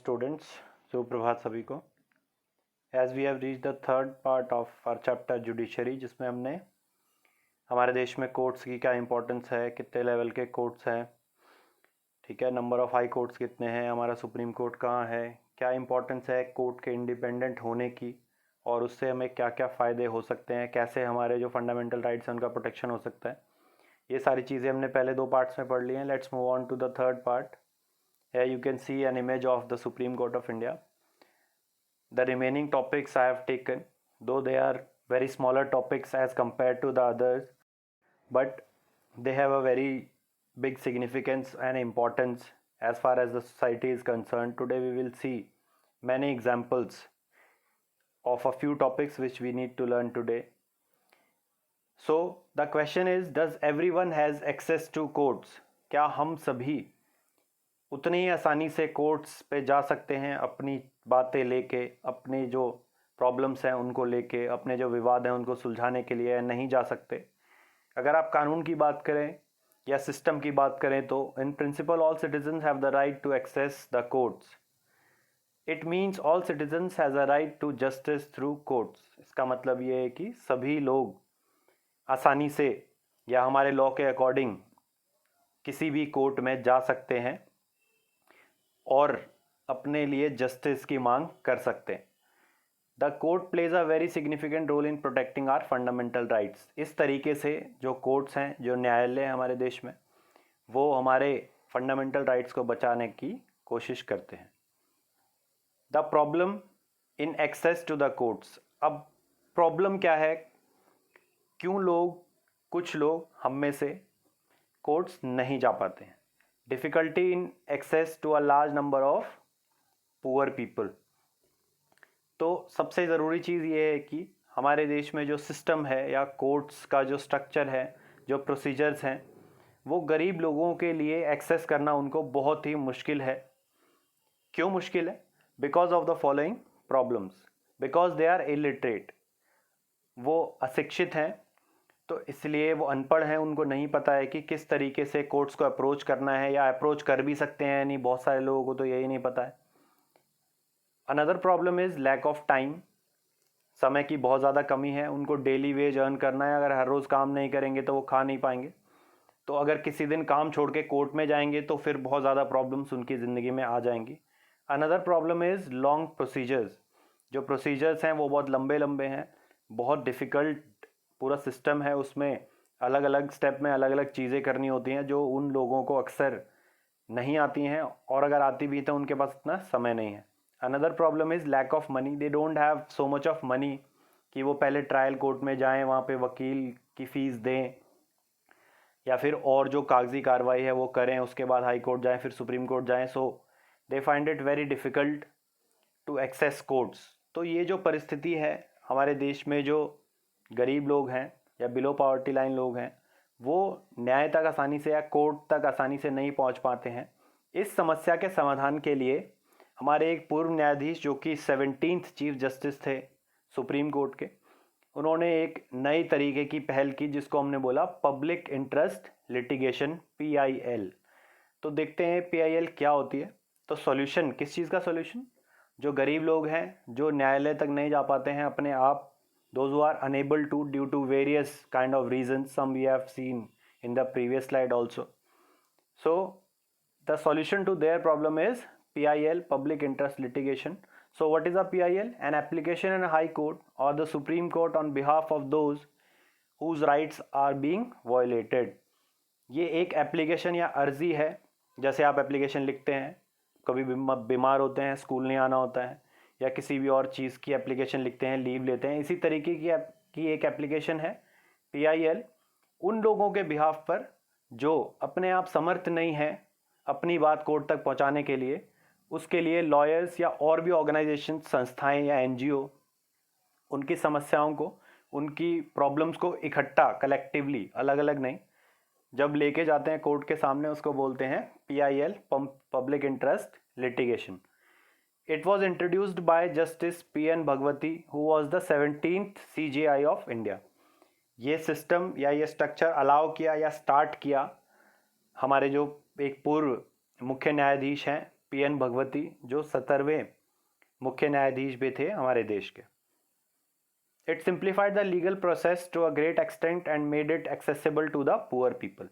Students, सुप्रभात सभी को। As we have reach the third part of our chapter judiciary, जिसमें हमने हमारे देश में कोर्ट्स की क्या इंपॉर्टेंस है, कितने लेवल के कोर्ट्स हैं, ठीक है, नंबर ऑफ हाई कोर्ट्स कितने हैं, हमारा सुप्रीम कोर्ट कहाँ है, क्या इंपॉर्टेंस है कोर्ट के इंडिपेंडेंट होने की और उससे हमें क्या क्या फ़ायदे हो सकते हैं, कैसे हमारे जो फंडामेंटल राइट्स हैं उनका प्रोटेक्शन हो सकता है। ये सारी चीज़ें हमने पहले दो पार्ट्स में पढ़ ली हैं। Let's move on to the third part. Here you can see an image of the Supreme Court of India. The remaining topics I have taken, though they are very smaller topics as compared to the others, but they have a very big significance and importance as far as the society is concerned. Today we will see many examples of a few topics which we need to learn today. So the question is, does everyone has access to courts? क्या हम सभी उतनी ही आसानी से courts पे जा सकते हैं अपनी बातें लेके, अपनी जो प्रॉब्लम्स हैं उनको लेके, अपने जो विवाद हैं उनको सुलझाने के लिए, नहीं जा सकते? अगर आप कानून की बात करें या सिस्टम की बात करें तो in principle all citizens have the right to access the courts. It means all citizens has a right to justice through courts. इसका मतलब ये है कि सभी लोग आसानी से या हमारे लॉ के अकॉर्डिंग किसी भी कोर्ट में जा सकते हैं और अपने लिए जस्टिस की मांग कर सकते हैं। The court plays a very significant role in protecting our fundamental rights. इस तरीके से जो कोर्ट्स हैं, जो न्यायालय हैं हमारे देश में, वो हमारे फंडामेंटल राइट्स को बचाने की कोशिश करते हैं। The problem in access to the courts. अब प्रॉब्लम क्या है, क्यों कुछ लोग हम में से कोर्ट्स नहीं जा पाते हैं? Difficulty in access to a large number of poor people. तो सबसे ज़रूरी चीज़ ये है कि हमारे देश में जो सिस्टम है या कोर्ट्स का जो स्ट्रक्चर है, जो प्रोसीजर्स हैं, वो गरीब लोगों के लिए एक्सेस करना उनको बहुत ही मुश्किल है। क्यों मुश्किल है? Because of the following problems. Because they are illiterate, वो अशिक्षित हैं, तो इसलिए वो अनपढ़ हैं, उनको नहीं पता है कि किस तरीके से कोर्ट्स को अप्रोच करना है या अप्रोच कर भी सकते हैं नहीं। बहुत सारे लोगों को तो यही नहीं पता है। Another problem is lack of time. समय की बहुत ज़्यादा कमी है, उनको डेली वेज अर्न करना है, अगर हर रोज़ काम नहीं करेंगे तो वो खा नहीं पाएंगे। तो अगर किसी दिन काम छोड़ के कोर्ट में जाएंगे तो फिर बहुत ज़्यादा प्रॉब्लम्स उनकी ज़िंदगी में आ जाएंगी। Another problem is long procedures. जो प्रोसीजर्स हैं वो बहुत लंबे लंबे हैं, बहुत डिफ़िकल्ट पूरा सिस्टम है, उसमें अलग अलग स्टेप में अलग अलग चीज़ें करनी होती हैं जो उन लोगों को अक्सर नहीं आती हैं, और अगर आती भी तो उनके पास इतना समय नहीं है। Another problem is lack of money. They don't have so much of money कि वो पहले ट्रायल कोर्ट में जाएं, वहाँ पे वकील की फ़ीस दें या फिर और जो कागजी कार्रवाई है वो करें, उसके बाद हाई कोर्ट जाएं, फिर सुप्रीम कोर्ट जाएं। So they find it very difficult to access courts. तो ये जो परिस्थिति है हमारे देश में, जो गरीब लोग हैं या बिलो पॉवर्टी लाइन लोग हैं, वो न्याय तक आसानी से या कोर्ट तक आसानी से नहीं पहुंच पाते हैं। इस समस्या के समाधान के लिए हमारे एक पूर्व न्यायाधीश जो कि 17th चीफ जस्टिस थे सुप्रीम कोर्ट के, उन्होंने एक नई तरीके की पहल की जिसको हमने बोला पब्लिक इंटरेस्ट लिटिगेशन, PIL। तो देखते हैं PIL क्या होती है। तो सॉल्यूशन, किस चीज़ का सॉल्यूशन? जो गरीब लोग हैं, जो न्यायालय तक नहीं जा पाते हैं अपने आप, those who are unable to due to various kind of reasons, some we have seen in the previous slide also. So the solution to their problem is PIL, public interest litigation. So what is a PIL? An application in a high court or the Supreme Court on behalf of those whose rights are being violated. ये एक application या अर्जी है। जैसे आप application लिखते हैं, कभी बीमार होते हैं, स्कूल नहीं आना होता है, या किसी भी और चीज़ की एप्लीकेशन लिखते हैं, लीव लेते हैं, इसी तरीके की एक एप्लीकेशन है PIL उन लोगों के बिहाफ पर जो अपने आप समर्थ नहीं है अपनी बात कोर्ट तक पहुंचाने के लिए। उसके लिए लॉयर्स या और भी ऑर्गेनाइजेशन, संस्थाएं या NGO उनकी समस्याओं को, उनकी प्रॉब्लम्स को इकट्ठा, कलेक्टिवली, अलग अलग नहीं, जब लेके जाते हैं कोर्ट के सामने, उसको बोलते हैं PIL, public interest litigation. It was introduced by Justice P.N. Bhagwati, who was the 17th CJI of India. ये सिस्टम या ये स्ट्रक्चर अलाउ किया या स्टार्ट किया हमारे जो एक पूर्व मुख्य न्यायाधीश हैं PN भगवती, जो 17वें मुख्य न्यायाधीश भी थे हमारे देश के। It simplified the legal process to a great extent and made it accessible to the poor people.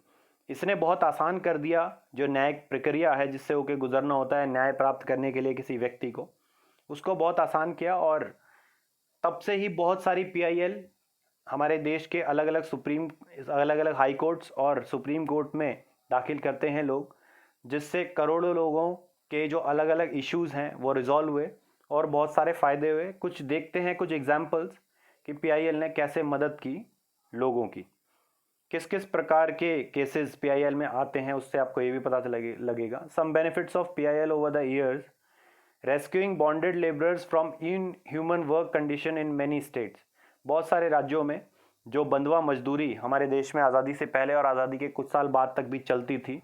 इसने बहुत आसान कर दिया जो न्यायिक प्रक्रिया है जिससे होके गुजरना होता है न्याय प्राप्त करने के लिए किसी व्यक्ति को, उसको बहुत आसान किया। और तब से ही बहुत सारी PIL हमारे देश के अलग अलग हाई कोर्ट्स और सुप्रीम कोर्ट में दाखिल करते हैं लोग, जिससे करोड़ों लोगों के जो अलग अलग इश्यूज हैं वो रिजॉल्व हुए और बहुत सारे फ़ायदे हुए। कुछ देखते हैं, कुछ एग्जाम्पल्स कि PIL ने कैसे मदद की लोगों की। किस किस प्रकार के केसेस PIL में आते हैं उससे आपको ये भी पता लगेगा। Some benefits of PIL over the years: rescuing bonded labourers from inhuman work condition in many states. बहुत सारे राज्यों में जो बंधुआ मजदूरी हमारे देश में आज़ादी से पहले और आज़ादी के कुछ साल बाद तक भी चलती थी,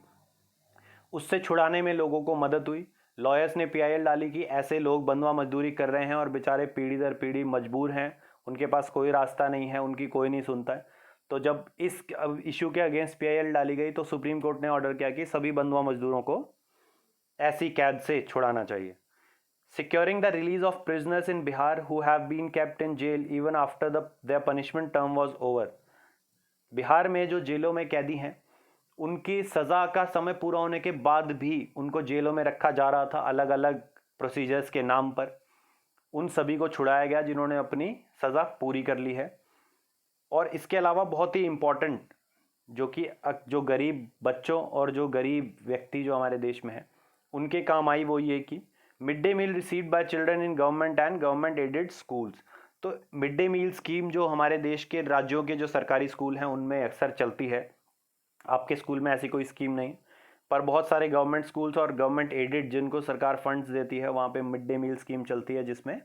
उससे छुड़ाने में लोगों को मदद हुई। लॉयर्स ने PIL डाली कि ऐसे लोग बंधुआ मजदूरी कर रहे हैं और बेचारे पीढ़ी दर पीढ़ी मजबूर हैं, उनके पास कोई रास्ता नहीं है, उनकी कोई नहीं सुनता है। तो जब इस इशू के अगेंस्ट PIL डाली गई तो सुप्रीम कोर्ट ने ऑर्डर किया कि सभी बंधुआ मजदूरों को ऐसी कैद से छुड़ाना चाहिए। Securing the release of prisoners in Bihar who have been kept in jail even after their punishment term was over. Bihar में जो जेलों में कैदी हैं उनकी सज़ा का समय पूरा होने के बाद भी उनको जेलों में रखा जा रहा था अलग अलग प्रोसीजर्स के नाम पर। उन सभी को छुड़ाया गया जिन्होंने अपनी सज़ा पूरी कर ली है। और इसके अलावा बहुत ही इम्पोर्टेंट जो गरीब बच्चों और जो गरीब व्यक्ति जो हमारे देश में हैं उनके काम आई, वो ये कि mid day meal received by children in government and government aided schools. तो मिड डे मील स्कीम जो हमारे देश के राज्यों के जो सरकारी स्कूल हैं उनमें अक्सर चलती है। आपके स्कूल में ऐसी कोई स्कीम नहीं, पर बहुत सारे गवर्नमेंट स्कूल्स और गवर्नमेंट एडेड जिनको सरकार फंड्स देती है वहाँ पे मिड डे मील स्कीम चलती है जिसमें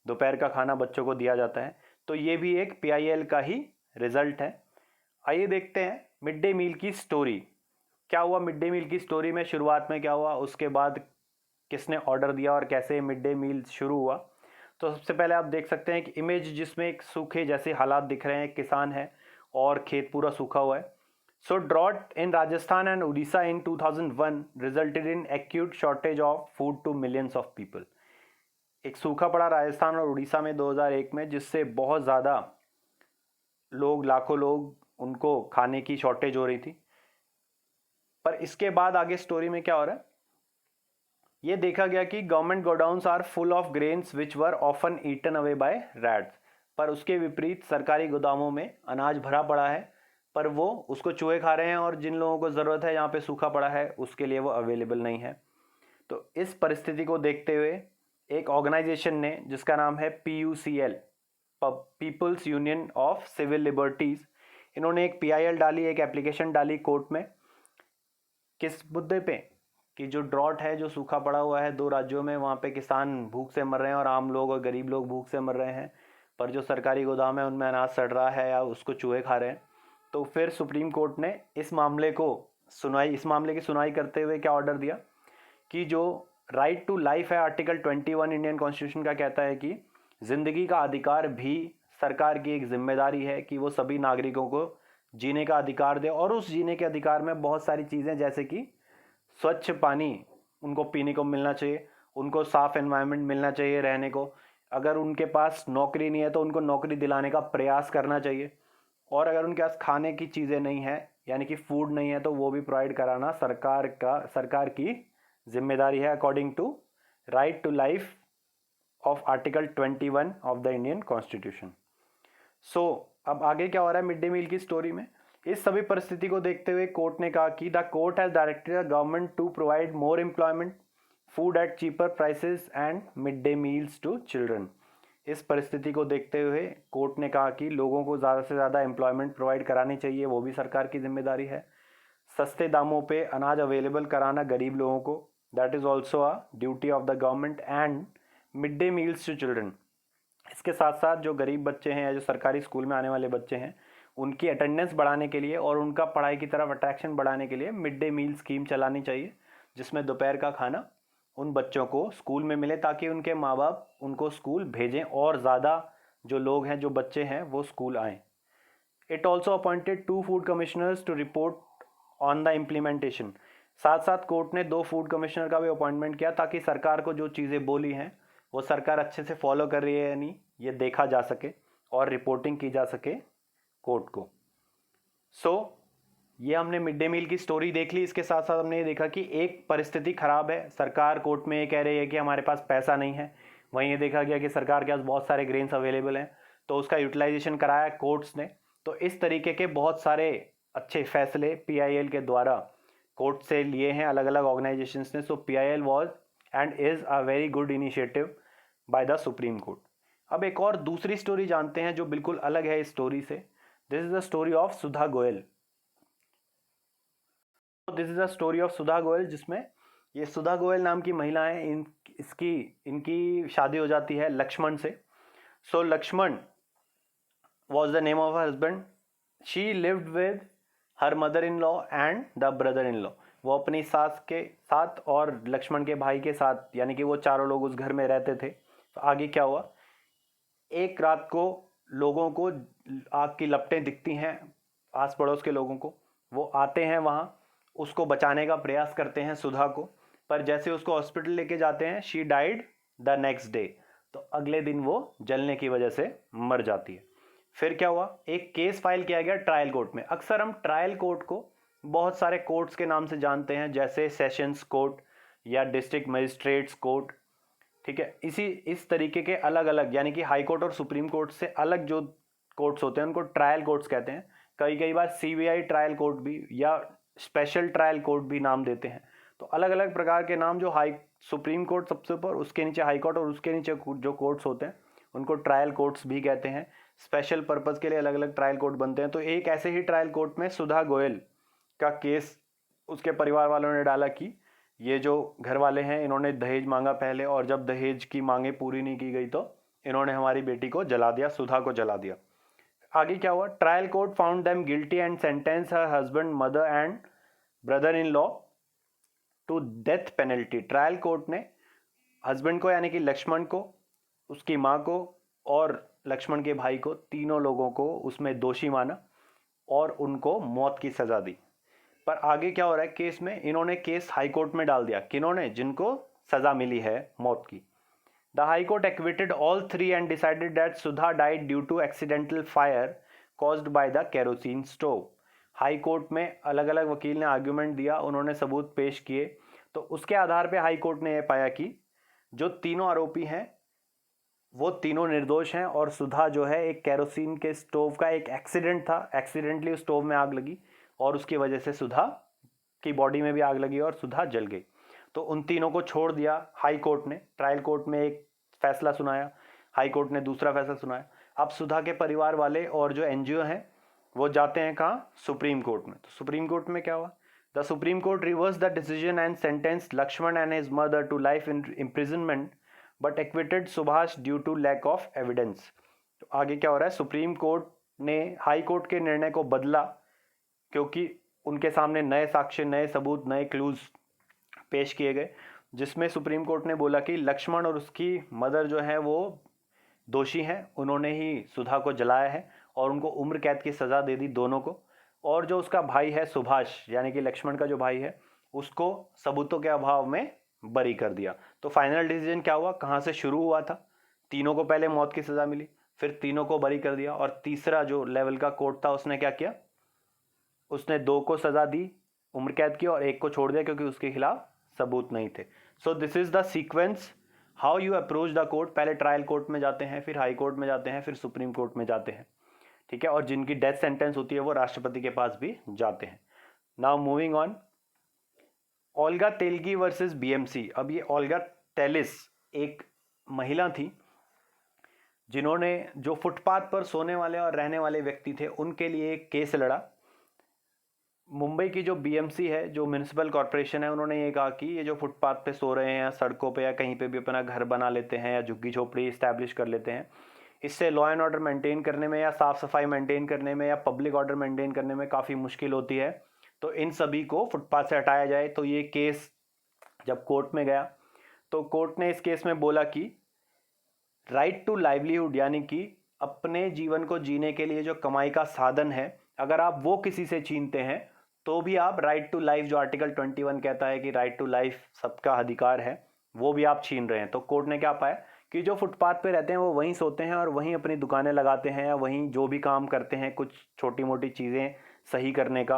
दोपहर का खाना बच्चों को दिया जाता है। तो ये भी एक PIL का ही रिजल्ट है। आइए देखते हैं मिड डे मील की स्टोरी। क्या हुआ मिड डे मील की स्टोरी में, शुरुआत में क्या हुआ, उसके बाद किसने ऑर्डर दिया और कैसे मिड डे मील शुरू हुआ। तो सबसे पहले आप देख सकते हैं कि इमेज जिसमें एक सूखे जैसे हालात दिख रहे हैं, एक किसान है और खेत पूरा सूखा हुआ है। So drought in Rajasthan and Orissa in 2001 resulted in acute shortage of food to millions of people. एक सूखा पड़ा राजस्थान और उड़ीसा में 2001 में, जिससे बहुत ज़्यादा लोग, लाखों लोग, उनको खाने की शॉर्टेज हो रही थी। पर इसके बाद आगे स्टोरी में क्या हो रहा है, ये देखा गया कि government godowns are full of grains which were often eaten away by rats. पर उसके विपरीत सरकारी गोदामों में अनाज भरा पड़ा है पर वो उसको चूहे खा रहे हैं, और जिन लोगों को ज़रूरत है, यहाँ पे सूखा पड़ा है, उसके लिए वो अवेलेबल नहीं है। तो इस परिस्थिति को देखते हुए एक ऑर्गेनाइजेशन ने जिसका नाम है PUCL, People's Union of Civil Liberties, इन्होंने एक PIL डाली, एक एप्लीकेशन डाली कोर्ट में। किस मुद्दे पे कि जो ड्रॉट है, जो सूखा पड़ा हुआ है 2 राज्यों में, वहाँ पे किसान भूख से मर रहे हैं और आम लोग और गरीब लोग भूख से मर रहे हैं, पर जो सरकारी गोदाम है उनमें अनाज सड़ रहा है या उसको चूहे खा रहे हैं। तो फिर सुप्रीम कोर्ट ने इस मामले की सुनवाई करते हुए क्या ऑर्डर दिया कि जो राइट टू लाइफ है, आर्टिकल 21 इंडियन कॉन्स्टिट्यूशन का कहता है कि जिंदगी का अधिकार भी सरकार की एक जिम्मेदारी है कि वो सभी नागरिकों को जीने का अधिकार दे। और उस जीने के अधिकार में बहुत सारी चीज़ें, जैसे कि स्वच्छ पानी उनको पीने को मिलना चाहिए, उनको साफ एनवायरनमेंट मिलना चाहिए रहने को, अगर उनके पास नौकरी नहीं है तो उनको नौकरी दिलाने का प्रयास करना चाहिए, और अगर उनके पास खाने की चीज़ें नहीं है यानी कि फूड नहीं है तो वो भी प्रोवाइड कराना सरकार की जिम्मेदारी है, according to right to life of article 21 of the Indian constitution. So अब आगे क्या हो रहा है मिड डे मील की स्टोरी में। इस सभी परिस्थिति को देखते हुए कोर्ट ने कहा कि the court has directed the government to provide more employment, food at cheaper prices and mid day meals to children. इस परिस्थिति को देखते हुए कोर्ट ने कहा कि लोगों को ज़्यादा से ज़्यादा एम्प्लॉयमेंट प्रोवाइड करानी चाहिए, वो भी सरकार की जिम्मेदारी है। सस्ते दामों पे अनाज अवेलेबल कराना गरीब लोगों को, that is also a duty of the government, and mid day meals to children. इसके साथ साथ जो गरीब बच्चे हैं या जो सरकारी स्कूल में आने वाले बच्चे हैं उनकी अटेंडेंस बढ़ाने के लिए और उनका पढ़ाई की तरफ अट्रैक्शन बढ़ाने के लिए मिड डे मील स्कीम चलानी चाहिए, जिसमें दोपहर का खाना उन बच्चों को स्कूल में मिले ताकि उनके माँ बाप उनको स्कूल भेजें और ज़्यादा जो लोग हैं, जो बच्चे हैं, वो स्कूल आएँ। It also appointed 2 food commissioners to report on the implementation. साथ साथ कोर्ट ने 2 फूड कमिश्नर का भी अपॉइंटमेंट किया ताकि सरकार को जो चीज़ें बोली हैं वो सरकार अच्छे से फॉलो कर रही है या नहीं ये देखा जा सके और रिपोर्टिंग की जा सके कोर्ट को। ये हमने मिड डे मील की स्टोरी देख ली। इसके साथ साथ हमने ये देखा कि एक परिस्थिति खराब है, सरकार कोर्ट में ये कह रही है कि हमारे पास पैसा नहीं है। वहीं ये देखा गया कि सरकार के पास बहुत सारे ग्रेन्स अवेलेबल हैं, तो उसका यूटिलाइजेशन कराया कोर्ट्स ने। तो इस तरीके के बहुत सारे अच्छे फैसले PIL के द्वारा कोर्ट से लिए हैं अलग अलग ऑर्गेनाइजेशंस ने। सो PIL was and is a very good initiative by the supreme court. अब एक और दूसरी स्टोरी जानते हैं जो बिल्कुल अलग है इस स्टोरी से। This is the story of Sudha Goyal. This is the story of Sudha Goyal, जिसमें ये सुधा गोयल नाम की महिला है, इनकी शादी हो जाती है लक्ष्मण से। So Lakshman was the name of her husband. She lived with her mother in law and the brother in law. वो अपनी सास के साथ और लक्ष्मण के भाई के साथ, यानी कि वो चारों लोग उस घर में रहते थे। तो आगे क्या हुआ, एक रात को लोगों को आग की लपटें दिखती हैं, आस पड़ोस के लोगों को। वो आते हैं वहाँ, उसको बचाने का प्रयास करते हैं सुधा को, पर जैसे उसको हॉस्पिटल लेके जाते हैं she died the next day. तो अगले दिन वो जलने की वजह से मर जाती है। फिर क्या हुआ, एक केस फाइल किया गया ट्रायल कोर्ट में। अक्सर हम ट्रायल कोर्ट को बहुत सारे कोर्ट्स के नाम से जानते हैं, जैसे सेशंस कोर्ट या डिस्ट्रिक्ट मजिस्ट्रेट्स कोर्ट, ठीक है। इस तरीके के अलग अलग, यानी कि हाई कोर्ट और सुप्रीम कोर्ट से अलग जो कोर्ट्स होते हैं उनको ट्रायल कोर्ट्स कहते हैं। कई बार CBI ट्रायल कोर्ट भी या स्पेशल ट्रायल कोर्ट भी नाम देते हैं। तो अलग अलग प्रकार के नाम, जो सुप्रीम कोर्ट सबसे ऊपर, उसके नीचे हाई कोर्ट और उसके नीचे जो कोर्ट्स होते हैं उनको ट्रायल कोर्ट्स भी कहते हैं। स्पेशल पर्पज़ के लिए अलग अलग ट्रायल कोर्ट बनते हैं। तो एक ऐसे ही ट्रायल कोर्ट में सुधा गोयल का केस उसके परिवार वालों ने डाला कि ये जो घर वाले हैं इन्होंने दहेज मांगा पहले, और जब दहेज की मांगे पूरी नहीं की गई तो इन्होंने हमारी बेटी को जला दिया, सुधा को जला दिया। आगे क्या हुआ, trial court found them guilty and sentence her husband, mother and brother in law to death penalty. Trial court ने हस्बैंड को, यानी कि लक्ष्मण को, उसकी माँ को और लक्ष्मण के भाई को, तीनों लोगों को उसमें दोषी माना और उनको मौत की सजा दी। पर आगे क्या हो रहा है केस में, इन्होंने केस हाई कोर्ट में डाल दिया। किन्होंने, जिनको सजा मिली है मौत की। The high court acquitted all 3 and decided that Sudha died due to accidental fire caused by the kerosene stove. High court में अलग अलग वकील ने आर्ग्यूमेंट दिया, उन्होंने सबूत पेश किए, तो उसके आधार पे हाई कोर्ट ने यह पाया कि जो तीनों आरोपी हैं वो तीनों निर्दोष हैं, और सुधा जो है एक केरोसिन के स्टोव का एक एक्सीडेंट था, एक्सीडेंटली उस स्टोव में आग लगी और उसकी वजह से सुधा की बॉडी में भी आग लगी और सुधा जल गई। तो उन तीनों को छोड़ दिया हाई कोर्ट ने। ट्रायल कोर्ट में एक फैसला सुनाया, हाई कोर्ट ने दूसरा फैसला सुनाया। अब सुधा के परिवार वाले और जो NGO हैं वो जाते हैं कहाँ, सुप्रीम कोर्ट में। तो सुप्रीम कोर्ट में क्या हुआ, the supreme court reverse the decision and sentence Lakshman and his mother to life imprisonment but acquitted Subhash due to lack of evidence. तो आगे क्या हो रहा है, सुप्रीम कोर्ट ने हाई कोर्ट के निर्णय को बदला क्योंकि उनके सामने नए साक्ष्य, नए सबूत, नए क्लूज पेश किए गए, जिसमें सुप्रीम कोर्ट ने बोला कि लक्ष्मण और उसकी मदर जो है वो दोषी हैं, उन्होंने ही सुधा को जलाया है और उनको उम्र कैद की सज़ा दे दी दोनों को। और जो उसका भाई है सुभाष, यानी कि लक्ष्मण का जो भाई है, उसको सबूतों के अभाव में बरी कर दिया। तो फाइनल डिसीजन क्या हुआ, कहाँ से शुरू हुआ था, तीनों को पहले मौत की सज़ा मिली, फिर तीनों को बरी कर दिया, और तीसरा जो लेवल का कोर्ट था उसने क्या किया, उसने 2 को सज़ा दी उम्र कैद की और 1 को छोड़ दिया क्योंकि उसके खिलाफ सबूत नहीं थे। So this is the sequence how you approach the court. पहले ट्रायल कोर्ट में जाते हैं, फिर हाई कोर्ट में जाते हैं, फिर सुप्रीम कोर्ट में जाते हैं, ठीक है। और जिनकी डेथ सेंटेंस होती है वो राष्ट्रपति के पास भी जाते हैं। Now moving on, Olga Telgi versus BMC। अब ये ओल्गा टेलिस एक महिला थी जिन्होंने, जो फुटपाथ पर सोने वाले और रहने वाले व्यक्ति थे, उनके लिए एक केस लड़ा। मुंबई की जो BMC है, जो म्यूनिसिपल कॉरपोरेशन है, उन्होंने ये कहा कि ये जो फुटपाथ पे सो रहे हैं या सड़कों पे या कहीं पे भी अपना घर बना लेते हैं या झुग्गी झोपड़ी इस्टेब्लिश कर लेते हैं, इससे लॉ एंड ऑर्डर मेंटेन करने में या साफ़ सफाई मेंटेन करने में या पब्लिक ऑर्डर मेंटेन करने में काफ़ी मुश्किल होती है। तो इन सभी को फुटपाथ से हटाया जाए। तो ये केस जब कोर्ट में गया तो कोर्ट ने इस केस में बोला कि राइट टू लाइवलीहुड, यानी कि अपने जीवन को जीने के लिए जो कमाई का साधन है, अगर आप वो किसी से छीनते हैं तो भी आप राइट टू लाइफ, जो आर्टिकल 21 कहता है कि राइट टू लाइफ सबका अधिकार है, वो भी आप छीन रहे हैं। तो कोर्ट ने क्या पाया कि जो फुटपाथ पे रहते हैं वो वहीं सोते हैं और वहीं अपनी दुकानें लगाते हैं या वहीं जो भी काम करते हैं कुछ छोटी मोटी चीज़ें सही करने का,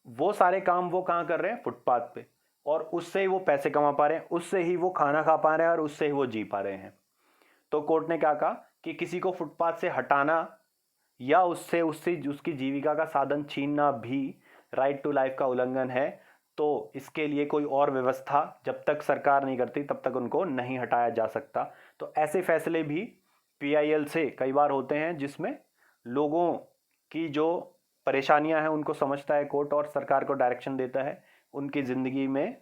वो सारे काम वो कहाँ कर रहे हैं? फुटपाथ पे। और उससे ही वो पैसे कमा पा रहे हैं, उससे ही वो खाना खा पा रहे हैं और उससे ही वो जी पा रहे हैं। तो कोर्ट ने क्या कहा कि किसी को फुटपाथ से हटाना या उससे उससे उसकी जीविका का साधन छीनना भी राइट टू लाइफ का उल्लंघन है। तो इसके लिए कोई और व्यवस्था जब तक सरकार नहीं करती तब तक उनको नहीं हटाया जा सकता। तो ऐसे फैसले भी पीआईएल से कई बार होते हैं जिसमें लोगों की जो परेशानियां हैं उनको समझता है कोर्ट और सरकार को डायरेक्शन देता है उनकी ज़िंदगी में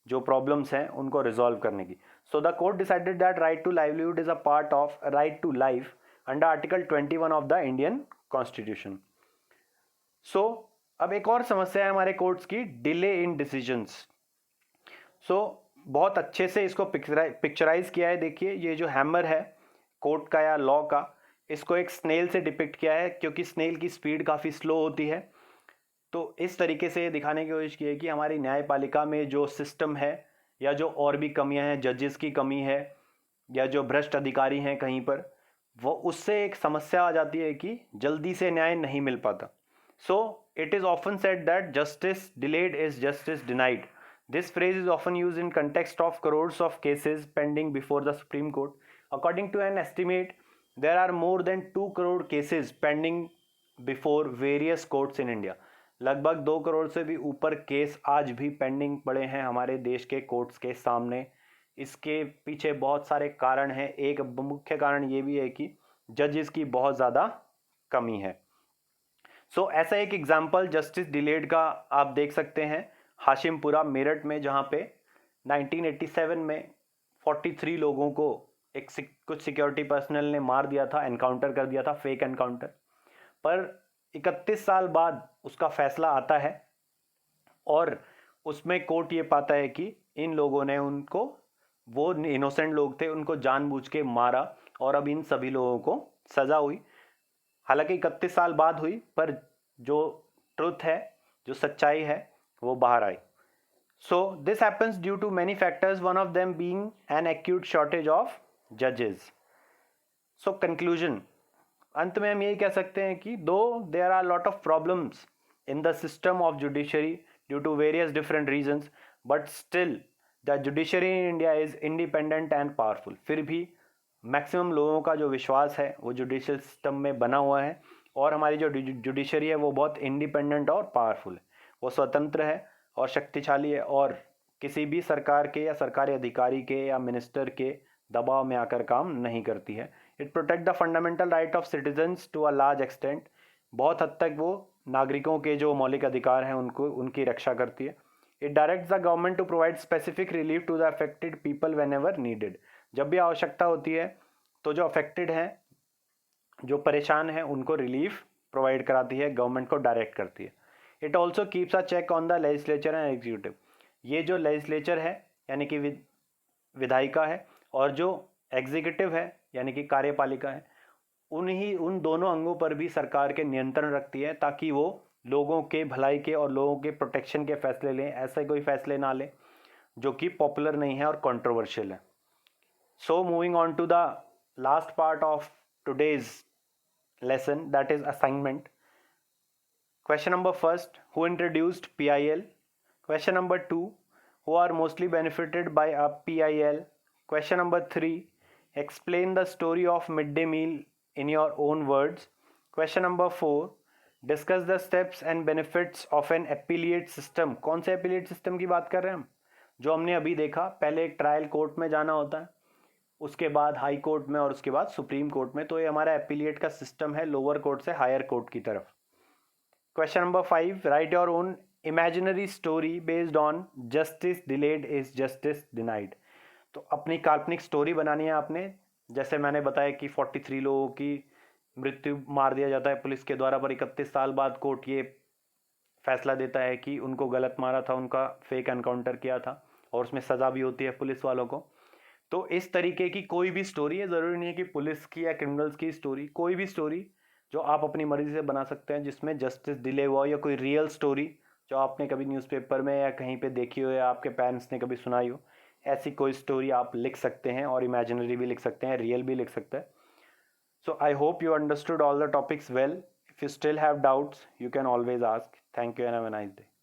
जो प्रॉब्लम्स हैं उनको रिजॉल्व करने की। So the court decided that right to livelihood is a part of right to life under article 21 of the Indian constitution. So अब एक और समस्या है हमारे कोर्ट्स की, डिले इन डिसीजंस। सो बहुत अच्छे से इसको पिक्चराइज किया है। देखिए ये जो हैमर है कोर्ट का या लॉ का, इसको एक स्नेल से डिपिक्ट किया है क्योंकि स्नेल की स्पीड काफ़ी स्लो होती है। तो इस तरीके से दिखाने की कोशिश की है कि हमारी न्यायपालिका में जो सिस्टम है या जो और भी कमियां हैं, जजेस की कमी है या जो भ्रष्ट अधिकारी हैं कहीं पर, वो उससे एक समस्या आ जाती है कि जल्दी से न्याय नहीं मिल पाता। So it is often said that justice delayed is justice denied. This phrase is often use in context of crores of cases pending before the supreme court. According to an estimate there are more than 2 crore cases pending before various courts in India. लगभग 2 करोड़ से भी ऊपर case आज भी pending पड़े हैं हमारे देश के कोर्ट्स के सामने। इसके पीछे बहुत सारे कारण हैं। एक मुख्य कारण ये भी है कि जजेस की बहुत ज़्यादा कमी है। सो ऐसा एक एग्जाम्पल जस्टिस डिलेड का आप देख सकते हैं हाशिमपुरा मेरठ में, जहाँ पे 1987 में 43 लोगों को कुछ सिक्योरिटी पर्सनल ने मार दिया था, एनकाउंटर कर दिया था, फेक एनकाउंटर। पर 31 साल बाद उसका फैसला आता है और उसमें कोर्ट ये पाता है कि इन लोगों ने उनको, वो इनोसेंट लोग थे, उनको जानबूझ के मारा और अब इन सभी लोगों को सजा हुई। हालांकि 31 साल बाद हुई, पर जो ट्रुथ है, जो सच्चाई है, वो बाहर आई। So this happens due to many factors, one of them being an acute shortage of जजेस। सो कंक्लूजन, अंत में हम यही कह सकते हैं कि though there are lot of problems in the system of judiciary due to various different reasons, but still the judiciary in India is independent and powerful. फिर भी मैक्सिमम लोगों का जो विश्वास है वो जुडिशियल सिस्टम में बना हुआ है और हमारी जो जुडिशरी है वो बहुत इंडिपेंडेंट और पावरफुल है। वो स्वतंत्र है और शक्तिशाली है और किसी भी सरकार के या सरकारी अधिकारी के या मिनिस्टर के दबाव में आकर काम नहीं करती है। It protect the fundamental right of citizens to a large extent. बहुत हद तक वो नागरिकों के जो मौलिक अधिकार हैं उनको, उनकी रक्षा करती है। It directs the government to provide specific relief to the affected people whenever needed. जब भी आवश्यकता होती है तो जो अफेक्टेड हैं, जो परेशान हैं, उनको रिलीफ प्रोवाइड कराती है, गवर्नमेंट को डायरेक्ट करती है। It also keeps a check on the legislature and executive. ये जो लेजिस्लेचर है यानी कि विधायिका है और जो एग्जीक्यूटिव है यानी कि कार्यपालिका है, उन दोनों अंगों पर भी सरकार के नियंत्रण रखती है ताकि वो लोगों के भलाई के और लोगों के प्रोटेक्शन के फैसले लें, ऐसे कोई फैसले ना लें जो कि पॉपुलर नहीं है और कंट्रोवर्शियल है। So moving on to the last part of today's lesson, that is assignment. Question number first, who introduced PIL? Question number 2, who are mostly benefited by a PIL? Question number 3, explain the story of midday meal in your own words. Question number 4, discuss the steps and benefits of an appellate system. कौन से appellate system की बात कर रहे हैं हम? जो हमने अभी देखा, पहले एक ट्रायल कोर्ट में जाना होता है, उसके बाद हाई कोर्ट में और उसके बाद सुप्रीम कोर्ट में। तो ये हमारा एपिलिएट का सिस्टम है लोअर कोर्ट से हायर कोर्ट की तरफ। Question number 5, right your own imaginary story based on justice delayed is justice denied. तो अपनी काल्पनिक स्टोरी बनानी है आपने। जैसे मैंने बताया कि 43 लोगों की मृत्यु मार दिया जाता है पुलिस के द्वारा, पर 31 साल बाद कोर्ट ये फैसला देता है कि उनको गलत मारा था, उनका फेक एनकाउंटर किया था और उसमें सज़ा भी होती है पुलिस वालों को। तो इस तरीके की कोई भी स्टोरी है, ज़रूरी नहीं है कि पुलिस की या क्रिमिनल्स की स्टोरी, कोई भी स्टोरी जो आप अपनी मर्जी से बना सकते हैं, जिसमें जस्टिस डिले हुआ हो या कोई रियल स्टोरी जो आपने कभी न्यूज़पेपर में या कहीं पे देखी हो या आपके पेरेंट्स ने कभी सुनाई हो, ऐसी कोई स्टोरी आप लिख सकते हैं। और इमेजिनरी भी लिख सकते हैं, रियल भी लिख सकते हैं। So I hope you understood all the topics well. If you still have doubts, you can always ask. Thank you and have a nice day.